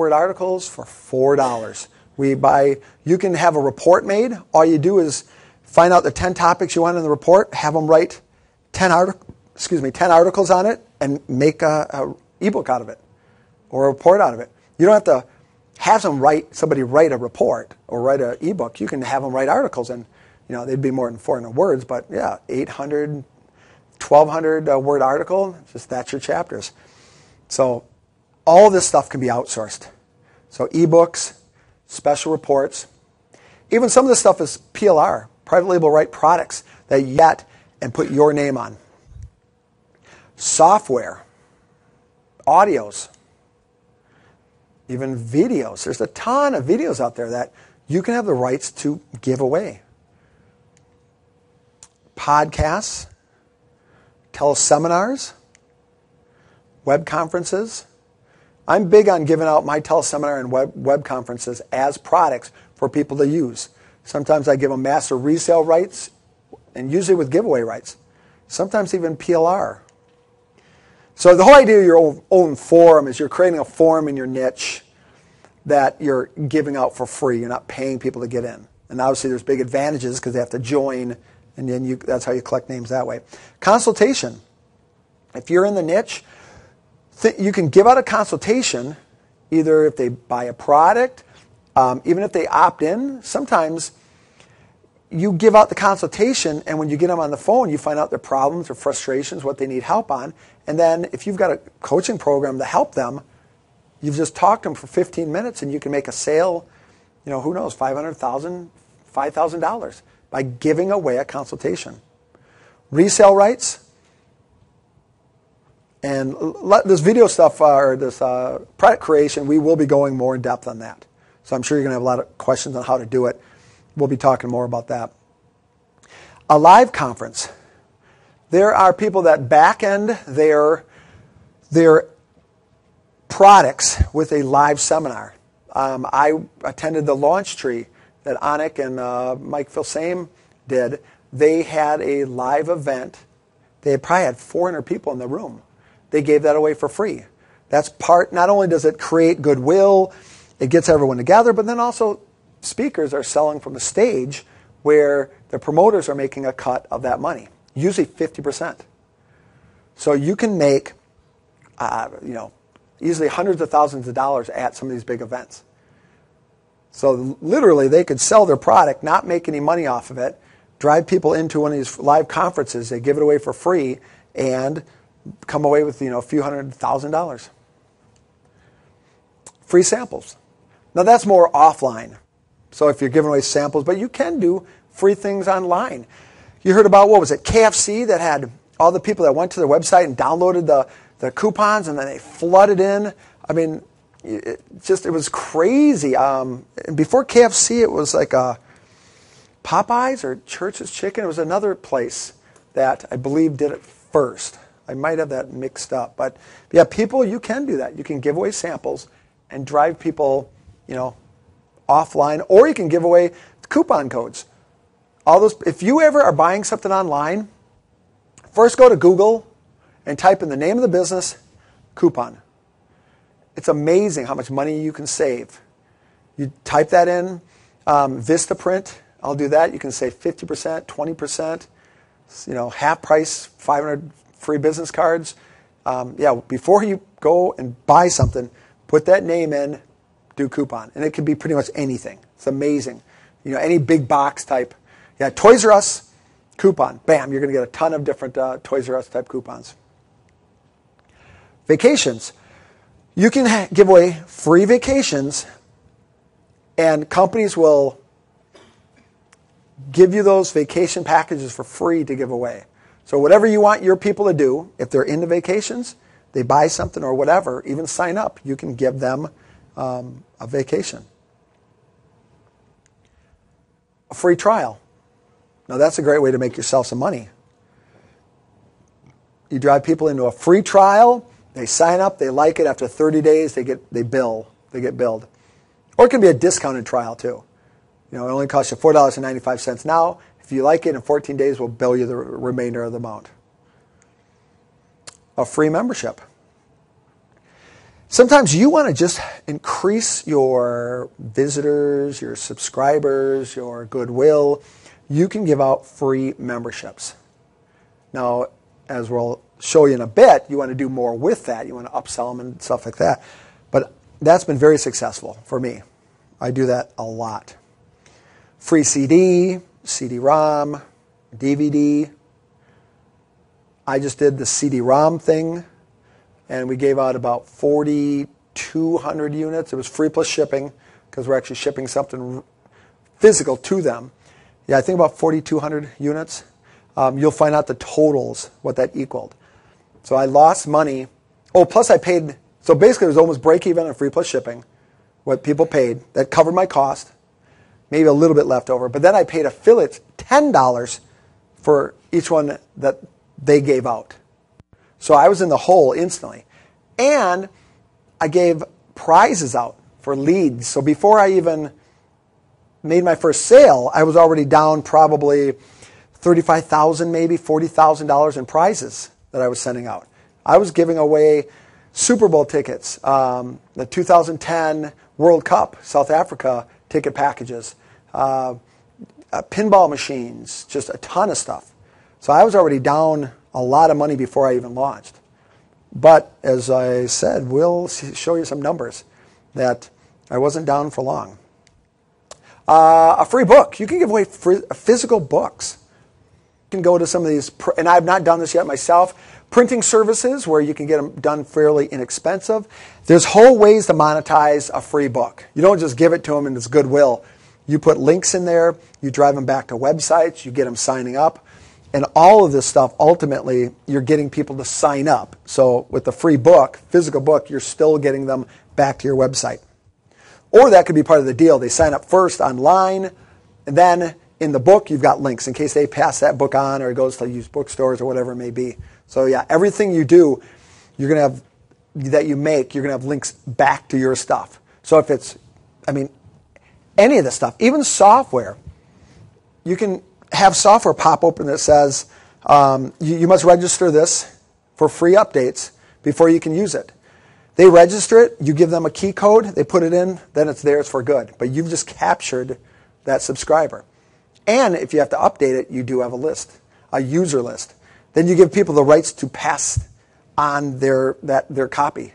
word articles for $4. You can have a report made. All you do is find out the 10 topics you want in the report, have them write 10 articles on it, and make a ebook out of it or a report out of it. You don't have to have somebody write a report or write an ebook. You can have them write articles, and they'd be more than 400 words, but yeah, 800, 1,200 word article, that's your chapters. So all this stuff can be outsourced. So ebooks, special reports, even some of this stuff is PLR, private label right products that you get and put your name on. Software, audios, even videos. There's a ton of videos out there that you can have the rights to give away. Podcasts, teleseminars, web conferences. I'm big on giving out my teleseminar and web conferences as products for people to use. Sometimes I give them master resale rights, and usually with giveaway rights. Sometimes even PLR. So the whole idea of your own forum is you're creating a forum in your niche that you're giving out for free. You're not paying people to get in. And obviously there's big advantages because they have to join, and then that's how you collect names that way. Consultation. If you're in the niche, you can give out a consultation either if they buy a product, even if they opt in. Sometimes you give out the consultation, and when you get them on the phone, you find out their problems, their frustrations, what they need help on. And then if you've got a coaching program to help them, you've just talked to them for 15 minutes, and you can make a sale, who knows, $500,000, $5,000 by giving away a consultation. Resale rights. And this video stuff, or this product creation, we will be going more in depth on that. So I'm sure you're going to have a lot of questions on how to do it. We'll be talking more about that. A live conference. There are people that back end their products with a live seminar. I attended the launch tree that Anik and Mike Filsame did. They had a live event. They probably had 400 people in the room. They gave that away for free. That's part, not only does it create goodwill, it gets everyone together, but then also speakers are selling from the stage where the promoters are making a cut of that money, usually 50%. So you can make, easily hundreds of thousands of dollars at some of these big events. So literally they could sell their product, not make any money off of it, drive people into one of these live conferences, they give it away for free, and come away with a few $100,000. Free samples. Now that's more offline. So if you're giving away samples, but you can do free things online. You heard about, what was it, KFC, that had all the people that went to their website and downloaded the coupons, and then they flooded in. I mean, it was crazy. And before KFC, it was like a Popeyes or Church's Chicken. It was another place that I believe did it first. I might have that mixed up. But yeah, people, you can do that. You can give away samples and drive people, offline, or you can give away coupon codes. All those. If you ever are buying something online, first go to Google and type in the name of the business, coupon. It's amazing how much money you can save. You type that in, Vistaprint, I'll do that. You can save 50%, 20%, half price, 500 free business cards. Before you go and buy something, put that name in, do coupon. And it can be pretty much anything. It's amazing. Any big box type. Yeah, Toys R Us, coupon. Bam, you're going to get a ton of different Toys R Us type coupons. Vacations. You can give away free vacations, and companies will give you those vacation packages for free to give away. So whatever you want your people to do, if they're into vacations, they buy something or whatever, even sign up, you can give them a vacation. A free trial. Now that's a great way to make yourself some money. You drive people into a free trial, they sign up, they like it, after 30 days they get billed. Or it can be a discounted trial too. It only costs you $4.95 now. If you like it, in 14 days we'll bill you the remainder of the amount. A free membership. Sometimes you want to just increase your visitors, your subscribers, your goodwill. You can give out free memberships. Now, as we'll show you in a bit, you want to do more with that. You want to upsell them and stuff like that. But that's been very successful for me. I do that a lot. Free CD, CD-ROM, DVD. I just did the CD-ROM thing, and we gave out about 4,200 units. It was free plus shipping because we're actually shipping something physical to them. Yeah, I think about 4,200 units. You'll find out the totals, what that equaled. So I lost money. Oh, plus I paid, so basically it was almost break even on free plus shipping, what people paid. That covered my cost, maybe a little bit left over. But then I paid affiliates $10 for each one that they gave out. So I was in the hole instantly. And I gave prizes out for leads. So before I even made my first sale, I was already down probably $35,000, maybe $40,000 in prizes that I was sending out. I was giving away Super Bowl tickets, the 2010 World Cup, South Africa ticket packages, pinball machines, just a ton of stuff. So I was already down a lot of money before I even launched. But as I said, we'll show you some numbers that I wasn't down for long. A free book. You can give away physical books. You can go to some of these, and I've not done this yet myself, printing services where you can get them done fairly inexpensive. There's whole ways to monetize a free book. You don't just give it to them and it's goodwill. You put links in there, you drive them back to websites, you get them signing up, and all of this stuff, ultimately, you're getting people to sign up. So with the free book, physical book, you're still getting them back to your website. Or that could be part of the deal. They sign up first online, and then in the book, you've got links in case they pass that book on or it goes to used bookstores or whatever it may be. So yeah, everything you do, you're going to have, that you make, you're going to have links back to your stuff. So if it's, any of this stuff, even software, you can have software pop open that says, you must register this for free updates before you can use it. They register it, you give them a key code, they put it in, then it's theirs for good. But you've just captured that subscriber. And if you have to update it, you do have a list, a user list. Then you give people the rights to pass on their copy.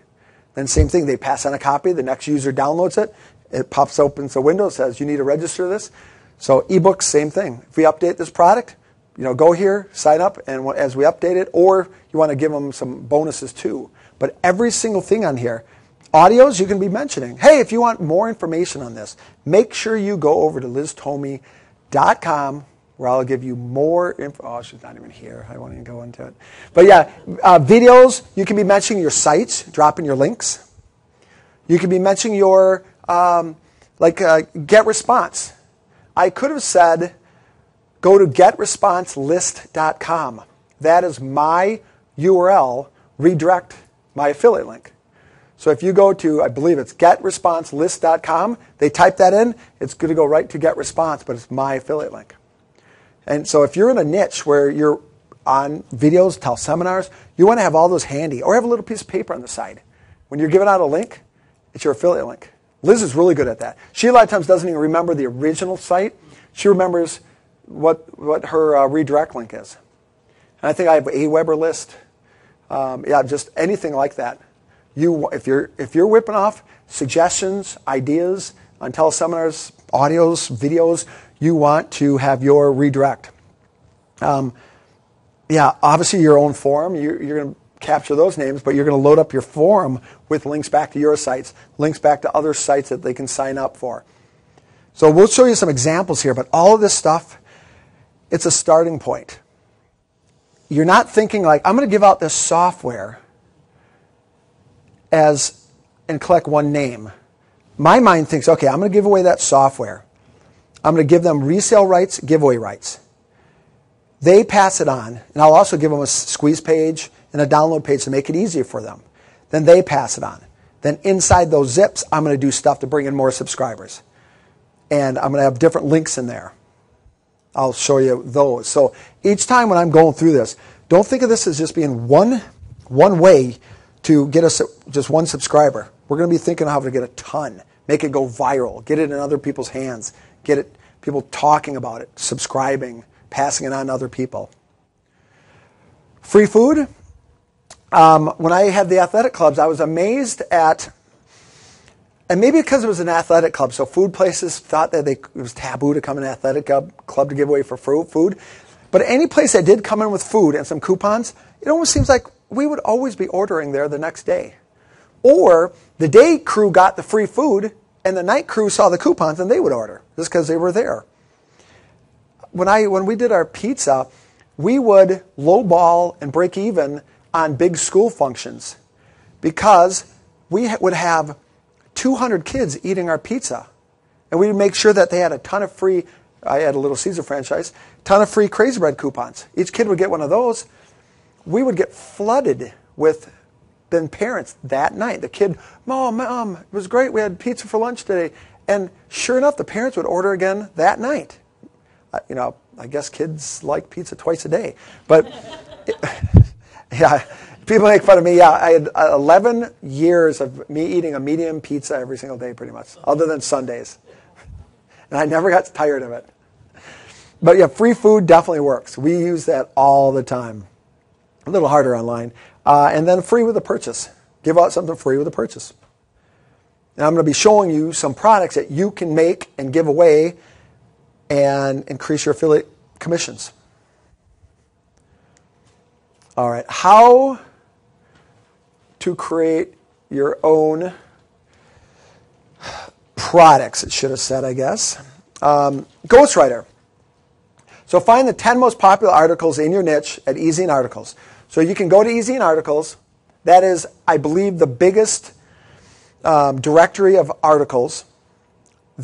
Then same thing, they pass on a copy, the next user downloads it, it pops open a window, says you need to register this. So ebooks, same thing. If we update this product, go here, sign up, and as we update it, or you want to give them some bonuses too. But every single thing on here, audios, you can be mentioning. Hey, if you want more information on this, make sure you go over to LizTomey.com where I'll give you more info. Oh, she's not even here. I won't even go into it. But yeah, videos, you can be mentioning your sites, dropping your links. You can be mentioning your, GetResponse. I could have said, go to GetResponseList.com. That is my URL, redirect my affiliate link. So if you go to, I believe it's GetResponseList.com, they type that in, it's going to go right to GetResponse, but it's my affiliate link. And so if you're in a niche where you're on videos, teleseminars, you want to have all those handy, or have a little piece of paper on the side. When you're giving out a link, it's your affiliate link. Liz is really good at that. She a lot of times doesn't even remember the original site. She remembers what her redirect link is. And I think I have a Weber list. Just anything like that. If you're whipping off suggestions, ideas on teleseminars, audios, videos, you want to have your redirect. Obviously your own forum, you're going to capture those names, but you're going to load up your forum with links back to your sites, links back to other sites that they can sign up for. So we'll show you some examples here, but all of this stuff, it's a starting point. You're not thinking like, I'm going to give out this software and collect one name. My mind thinks, okay, I'm going to give away that software. I'm going to give them resale rights, giveaway rights. They pass it on, and I'll also give them a squeeze page and a download page to make it easier for them. Then they pass it on. Then inside those zips, I'm going to do stuff to bring in more subscribers. And I'm going to have different links in there. I'll show you those. So each time when I'm going through this, don't think of this as just being one way to get us just one subscriber. We're going to be thinking of how to get a ton, make it go viral, get it in other people's hands, get it people talking about it, subscribing, passing it on to other people. Free food. When I had the athletic clubs, I was amazed at, and maybe because it was an athletic club, so food places thought that it was taboo to come in an athletic club to give away for food. But any place that did come in with food and some coupons, it almost seems like we would always be ordering there the next day. Or the day crew got the free food, and the night crew saw the coupons, and they would order, just because they were there. When we did our pizza, we would lowball and break even on big school functions because we would have 200 kids eating our pizza. And we would make sure that they had a ton of free, I had a Little Caesar franchise, ton of free Crazy Bread coupons. Each kid would get one of those. We would get flooded with then parents that night. The kid, Mom, it was great. We had pizza for lunch today. And sure enough, the parents would order again that night. I guess kids like pizza twice a day. But, yeah, people make fun of me. Yeah, I had 11 years of me eating a medium pizza every single day pretty much, other than Sundays. And I never got tired of it. But, yeah, free food definitely works. We use that all the time. A little harder online. And then free with a purchase. Give out something free with a purchase. And I'm going to be showing you some products that you can make and give away and increase your affiliate commissions. All right, how to create your own products, it should have said, I guess. Ghostwriter. So find the 10 most popular articles in your niche at Easy and Articles. So you can go to Easy and Articles. That is, I believe, the biggest directory of articles.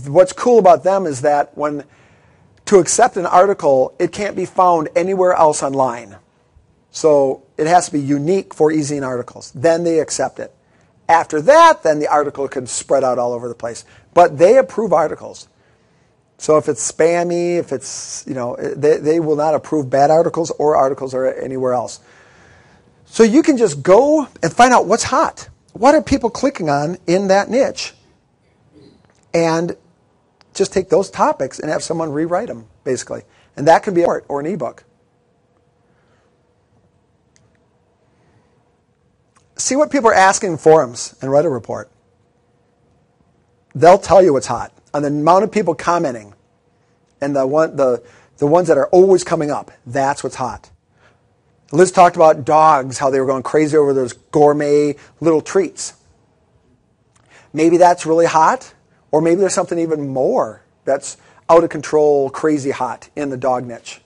What's cool about them is that to accept an article, it can't be found anywhere else online. So it has to be unique for Easy and Articles. Then they accept it. After that, then the article can spread out all over the place. But they approve articles. So if it's spammy, if it's, they will not approve bad articles or articles or anywhere else. So you can just go and find out what's hot. What are people clicking on in that niche? And just take those topics and have someone rewrite them, basically. And that can be a report or an ebook. See what people are asking in forums and write a report. They'll tell you what's hot. And the amount of people commenting and the ones that are always coming up, that's what's hot. Liz talked about dogs, how they were going crazy over those gourmet little treats. Maybe that's really hot. Or maybe there's something even more that's out of control, crazy hot in the dog niche.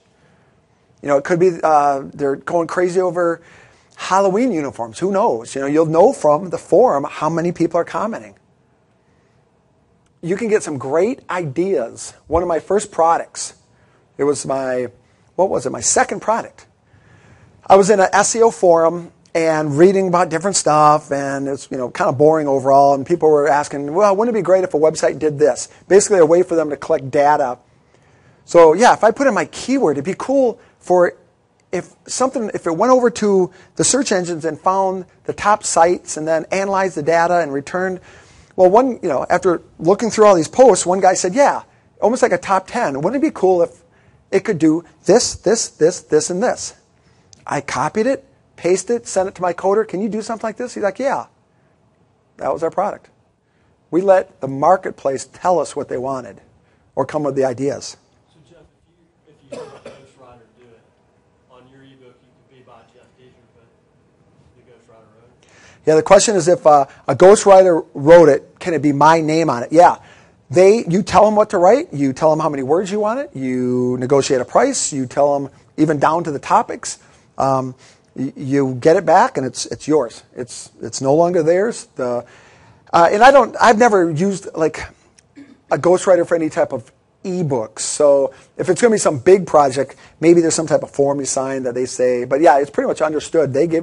It could be they're going crazy over Halloween uniforms. Who knows? You'll know from the forum how many people are commenting. You can get some great ideas. One of my first products, it was my second product. I was in an SEO forum and reading about different stuff, and it's kind of boring overall. And people were asking, well, wouldn't it be great if a website did this? Basically, a way for them to collect data. So yeah, if I put in my keyword, it'd be cool for if it went over to the search engines and found the top sites and then analyzed the data and returned. Well, after looking through all these posts, one guy said, yeah, almost like a top 10. Wouldn't it be cool if it could do this, this, this, this, and this? I copied it, pasted it, sent it to my coder. Can you do something like this? He's like, yeah. That was our product. We let the marketplace tell us what they wanted or come with the ideas. So Jeff, if you have a ghostwriter do it, on your ebook you could be by Jeff Digger, but the ghostwriter wrote it. Yeah, the question is if a ghostwriter wrote it, can it be my name on it? Yeah. You tell them what to write. You tell them how many words you want it. You negotiate a price. You tell them even down to the topics. You get it back, and it's yours. It's no longer theirs. And I've never used like a ghostwriter for any type of ebooks. So if it's going to be some big project, maybe there's some type of form you sign that they say. But yeah, it's pretty much understood. They give